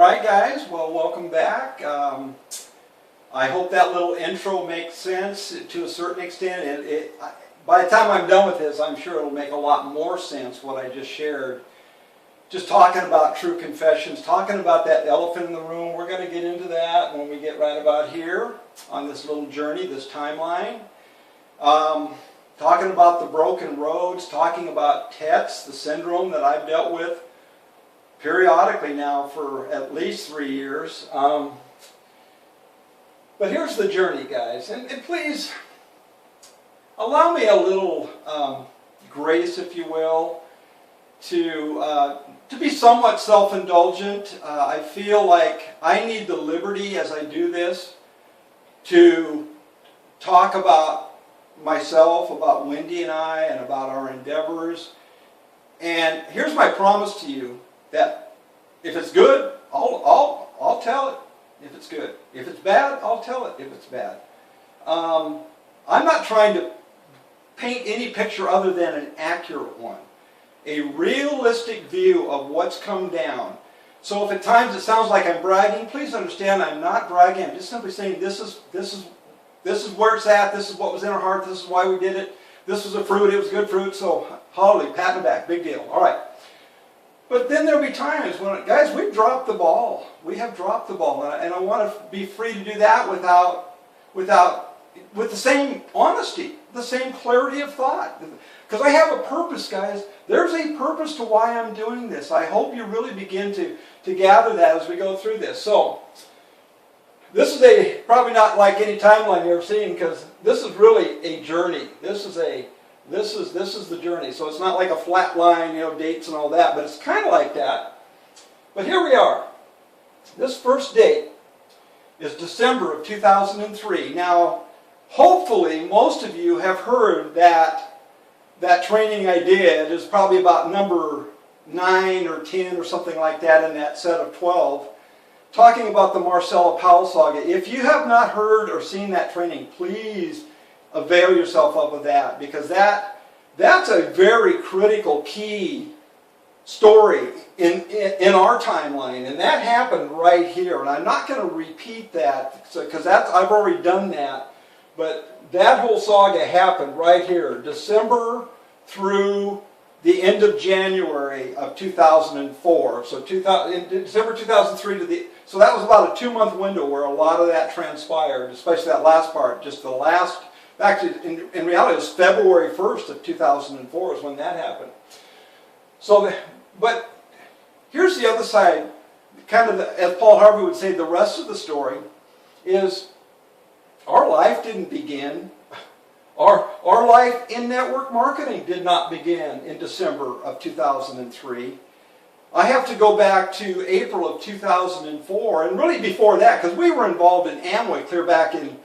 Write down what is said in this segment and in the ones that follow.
Alright guys, well welcome back. I hope that little intro makes sense to a certain extent. By the time I'm done with this, I'm sure it'll make a lot more sense what I just shared. Just talking about true confessions, talking about that elephant in the room. We're going to get into that when we get right about here on this little journey, this timeline. Talking about the broken roads, talking about TETS, the syndrome that I've dealt with periodically now for at least 3 years. But here's the journey, guys, and please allow me a little grace, if you will, to be somewhat self-indulgent. I feel like I need the liberty as I do this to talk about myself, about Wendy and I, and about our endeavors. And here's my promise to you, that if it's good, I'll tell it if it's good. If it's bad, I'll tell it if it's bad. I'm not trying to paint any picture other than an accurate one. A realistic view of what's come down. So if at times it sounds like I'm bragging, please understand I'm not bragging. I'm just simply saying this is where it's at, this is what was in our heart, this is why we did it. This was a fruit, it was good fruit, so hallelujah, pat in the back, big deal. Alright. But then there'll be times when, guys, we've dropped the ball. We have dropped the ball, and I want to be free to do that with the same honesty, the same clarity of thought. Because I have a purpose, guys. There's a purpose to why I'm doing this. I hope you really begin to gather that as we go through this. So, this is probably not like any timeline you've ever seen, because this is really a journey. This is the journey. So it's not like a flat line, dates and all that, but it's kind of like that. But here we are. This first date is December of 2003. Now, hopefully, most of you have heard that training I did is probably about number 9 or 10 or something like that in that set of 12, talking about the Marcella Powell saga. If you have not heard or seen that training, please avail yourself of that, because that's a very critical key story in our timeline, and that happened right here. And I'm not going to repeat that because I've already done that, but that whole saga happened right here, December through the end of January of 2004. So December 2003 so that was about a 2-month window where a lot of that transpired, especially that last part, just the last. Actually, in reality, it was February 1st of 2004 is when that happened. So, but here's the other side, kind of as Paul Harvey would say, the rest of the story is our life didn't begin. Our life in network marketing did not begin in December of 2003. I have to go back to April of 2004, and really before that, because we were involved in Amway clear back in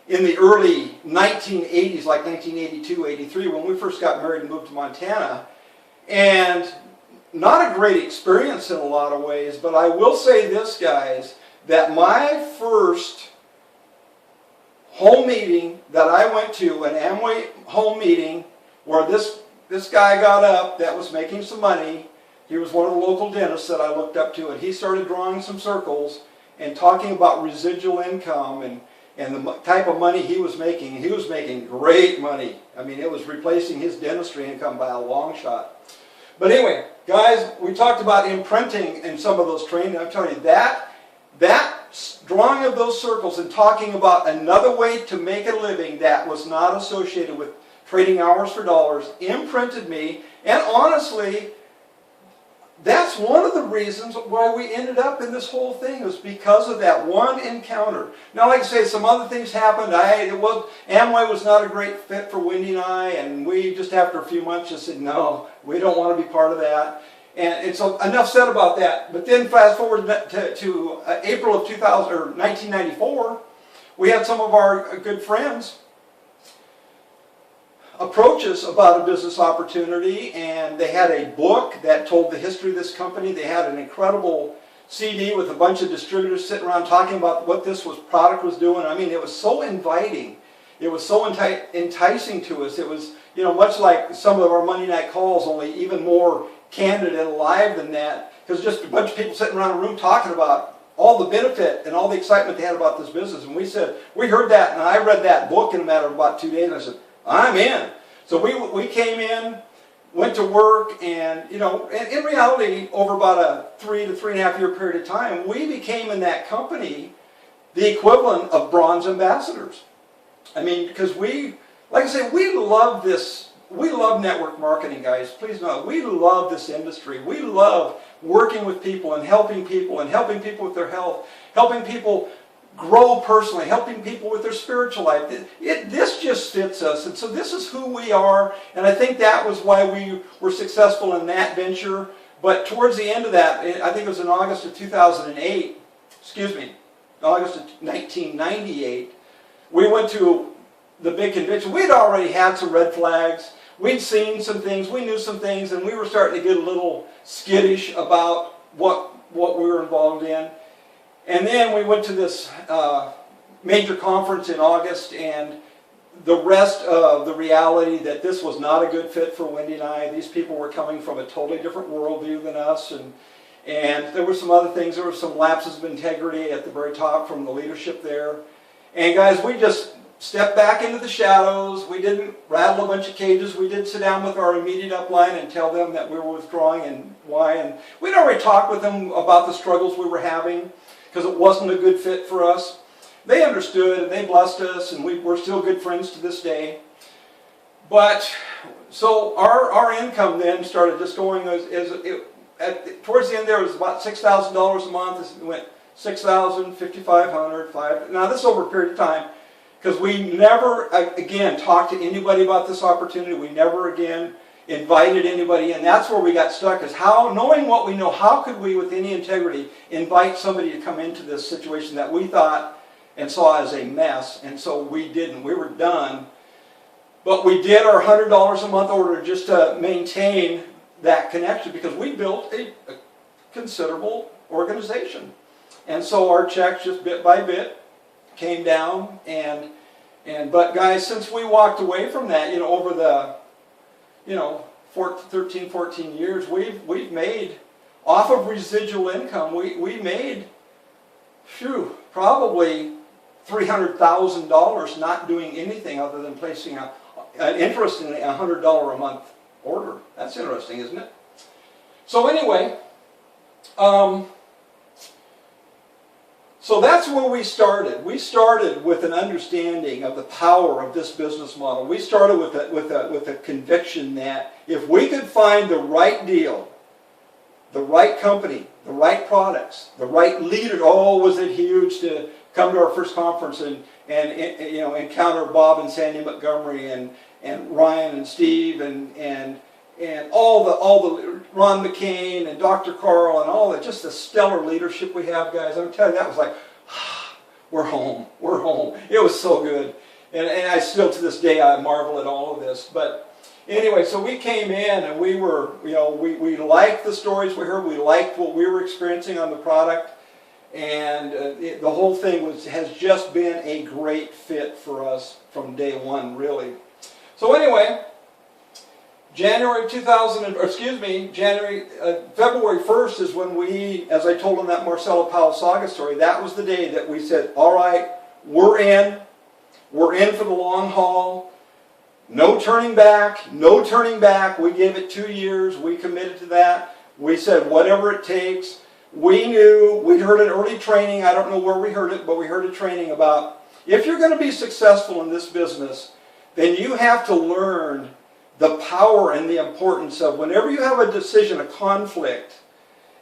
the early 1980s, like 1982, 83, when we first got married and moved to Montana. And not a great experience in a lot of ways, but I will say this, guys, that my first home meeting that I went to, an Amway home meeting, where this guy got up that was making some money. He was one of the local dentists that I looked up to, and he started drawing some circles and talking about residual income and the type of money he was making. He was making great money. I mean, it was replacing his dentistry income by a long shot. But anyway, guys, we talked about imprinting in some of those trainings. I'm telling you, that drawing of those circles and talking about another way to make a living that was not associated with trading hours for dollars imprinted me. And honestly, that's one of the reasons why we ended up in this whole thing, was because of that one encounter. Now, like I say, some other things happened. Amway was not a great fit for Wendy and I, and we just after a few months just said, no, we don't want to be part of that. And so enough said about that. But then fast forward to April of 1994, we had some of our good friends approach us about a business opportunity, and they had a book that told the history of this company. They had an incredible CD with a bunch of distributors sitting around talking about what this product was doing. I mean, it was so inviting. It was so enticing to us. It was, much like some of our Monday night calls, only even more candid and alive than that, because just a bunch of people sitting around a room talking about all the benefit and all the excitement they had about this business. And we said, we heard that, and I read that book in a matter of about 2 days, and I said, I'm in. So we came in, went to work, and in reality, over about a 3 to 3.5 year period of time, we became in that company the equivalent of bronze ambassadors. I mean, because like I say, we love this. We love network marketing, guys. Please know, we love this industry. We love working with people and helping people with their health, helping people grow personally, helping people with their spiritual life. This just fits us, and so this is who we are, and I think that was why we were successful in that venture. But towards the end of that, I think it was in August of 2008, August of 1998, we went to the big convention. We'd already had some red flags. We'd seen some things, we knew some things, and we were starting to get a little skittish about what we were involved in. And then we went to this major conference in August, and the rest of the reality that this was not a good fit for Wendy and I. These people were coming from a totally different worldview than us, and there were some other things. There were some lapses of integrity at the very top from the leadership there. And guys, we just stepped back into the shadows. We didn't rattle a bunch of cages. We did sit down with our immediate upline and tell them that we were withdrawing and why. And we'd already talked with them about the struggles we were having because it wasn't a good fit for us. They understood and they blessed us, and we're still good friends to this day. But so our income then started just going towards the end there, it was about $6,000 a month. It went $6,000, $5,500, $5,000. Now this is over a period of time, because we never again talked to anybody about this opportunity. We never again invited anybody in. That's where we got stuck, is how, knowing what we know, how could we with any integrity invite somebody to come into this situation that we thought and saw as a mess? And so we didn't. We were done. But we did our $100 a month order just to maintain that connection, because we built a considerable organization. And so our checks just bit by bit came down, but guys, since we walked away from that, over the 13, 14 years, we've made, off of residual income, we made probably $300,000 not doing anything other than placing an interestingly $100 a month order. That's interesting, isn't it? So anyway, so that's where we started. We started with an understanding of the power of this business model. We started with a conviction that if we could find the right deal, the right company, the right products, the right leader. Oh, was it huge to come to our first conference and encounter Bob and Sandy Montgomery and Ryan and Steve and all the Ron McCain and Dr. Carl and all that, just the stellar leadership we have, guys. I'm telling you, that was like, we're home, we're home. It was so good. And I still, to this day, I marvel at all of this. But anyway, so we came in and we were, we liked the stories we heard. We liked what we were experiencing on the product. And the whole thing has just been a great fit for us from day one, really. So anyway, February 1st is when we, as I told in that Marcelo Powell saga story, that was the day that we said, all right, we're in for the long haul, no turning back, no turning back. We gave it 2 years, we committed to that. We said whatever it takes. We knew, we'd heard an early training, I don't know where we heard it, but we heard a training about, if you're going to be successful in this business, then you have to learn the power and the importance of whenever you have a decision, a conflict,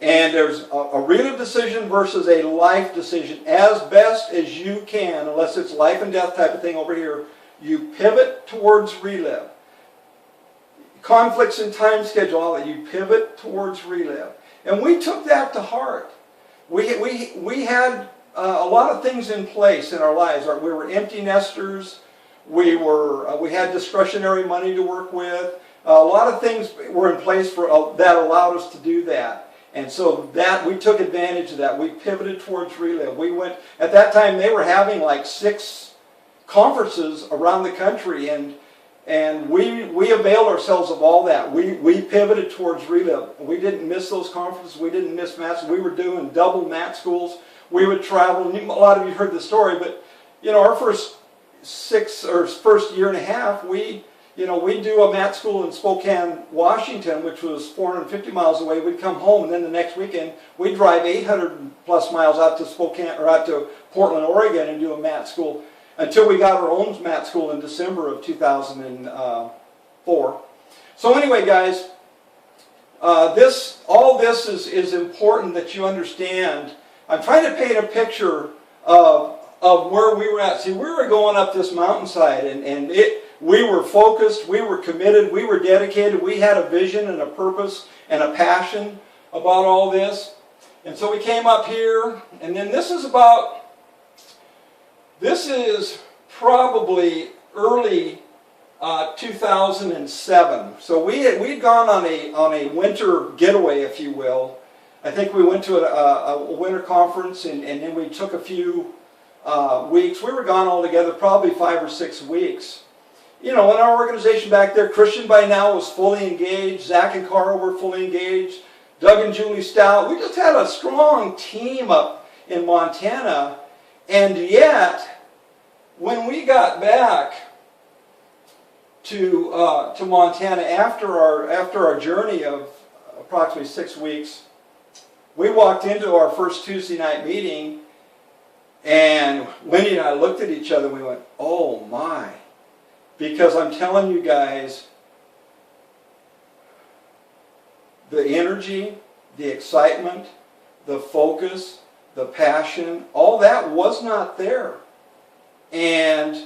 and there's a real decision versus a life decision, as best as you can, unless it's life and death type of thing over here, you pivot towards relive. Conflicts in time schedule, all that, you pivot towards relive. And we took that to heart. We had a lot of things in place in our lives. We were empty nesters. We had discretionary money to work with. A lot of things were in place that allowed us to do that. And so we took advantage of that. We pivoted towards Relive. We went, at that time they were having like 6 conferences around the country, and we availed ourselves of all that. We pivoted towards Relive. We didn't miss those conferences. We didn't miss mats. We were doing double mat schools. we would travel. And a lot of you heard the story, but you know, our first year and a half, we do a mat school in Spokane, Washington, which was 450 miles away. We'd come home, and then the next weekend we'd drive 800 plus miles out to Spokane or out to Portland, Oregon, and do a mat school until we got our own mat school in December of 2004. So anyway, guys, all this is important that you understand. I'm trying to paint a picture of where we were at. See, we were going up this mountainside, and we were focused, we were committed, we were dedicated, we had a vision and a purpose and a passion about all this. And so we came up here, and then this is probably early 2007. So we'd gone on a winter getaway, if you will. I think we went to a winter conference, and then we took a few weeks. We were gone altogether probably 5 or 6 weeks. You know, in our organization back there, Christian by now was fully engaged. Zach and Cara were fully engaged. Doug and Julie Stout. We just had a strong team up in Montana. And yet, when we got back to Montana after our journey of approximately 6 weeks, we walked into our first Tuesday night meeting, and Wendy and I looked at each other and we went, oh my. Because I'm telling you guys, the energy, the excitement, the focus, the passion, all that was not there. And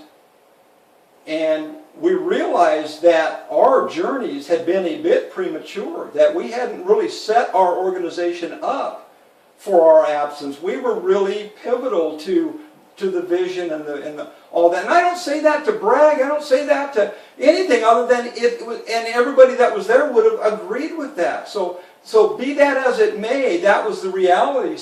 we realized that our journeys had been a bit premature, that we hadn't really set our organization up for our absence. We were really pivotal to the vision and all that. And I don't say that to brag. I don't say that to anything other than it was, and everybody that was there would have agreed with that. So be that as it may, that was the reality.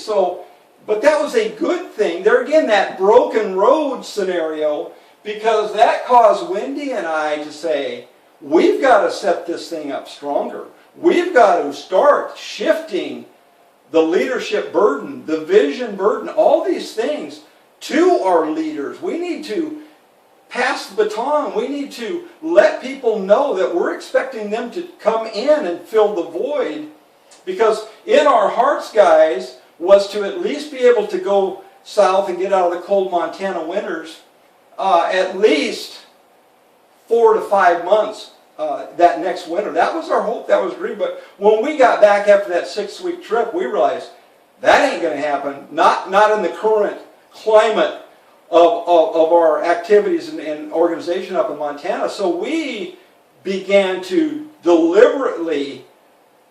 But that was a good thing. There again, that broken road scenario, because that caused Wendy and I to say, we've got to set this thing up stronger. We've got to start shifting the leadership burden, the vision burden, all these things to our leaders. We need to pass the baton. We need to let people know that we're expecting them to come in and fill the void, because in our hearts, guys, was to at least be able to go south and get out of the cold Montana winters at least 4 to 5 months that next winter. That was our hope. That was our dream. But when we got back after that 6-week trip, we realized that ain't going to happen. Not in the current climate of our activities and organization up in Montana. So we began to deliberately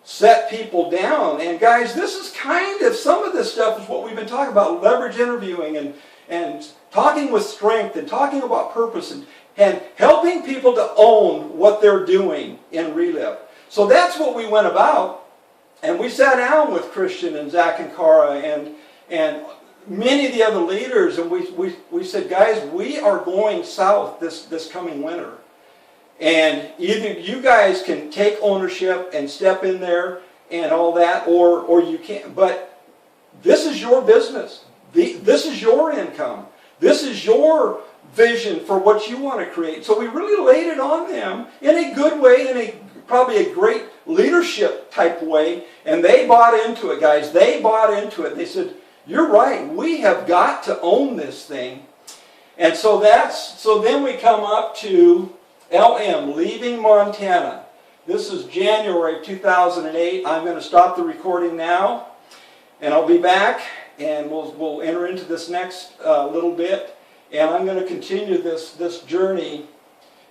set people down. And guys, this is kind of, some of this stuff is what we've been talking about, leverage interviewing and talking with strength and talking about purpose and helping people to own what they're doing in Relive. So that's what we went about. And we sat down with Christian and Zach and Cara and many of the other leaders, and we said, guys, we are going south this coming winter. And either you guys can take ownership and step in there and all that, or you can't. But this is your business. This is your income. This is your vision for what you want to create. So we really laid it on them in a good way, in probably a great leadership type way. And they bought into it, guys. They bought into it. They said, you're right. We have got to own this thing. And so then we come up to LM, leaving Montana. This is January 2008. I'm going to stop the recording now, and I'll be back, and we'll enter into this next little bit, and I'm going to continue this journey.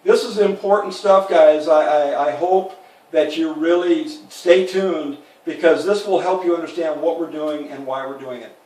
This is important stuff, guys. I hope that you really stay tuned, because this will help you understand what we're doing and why we're doing it.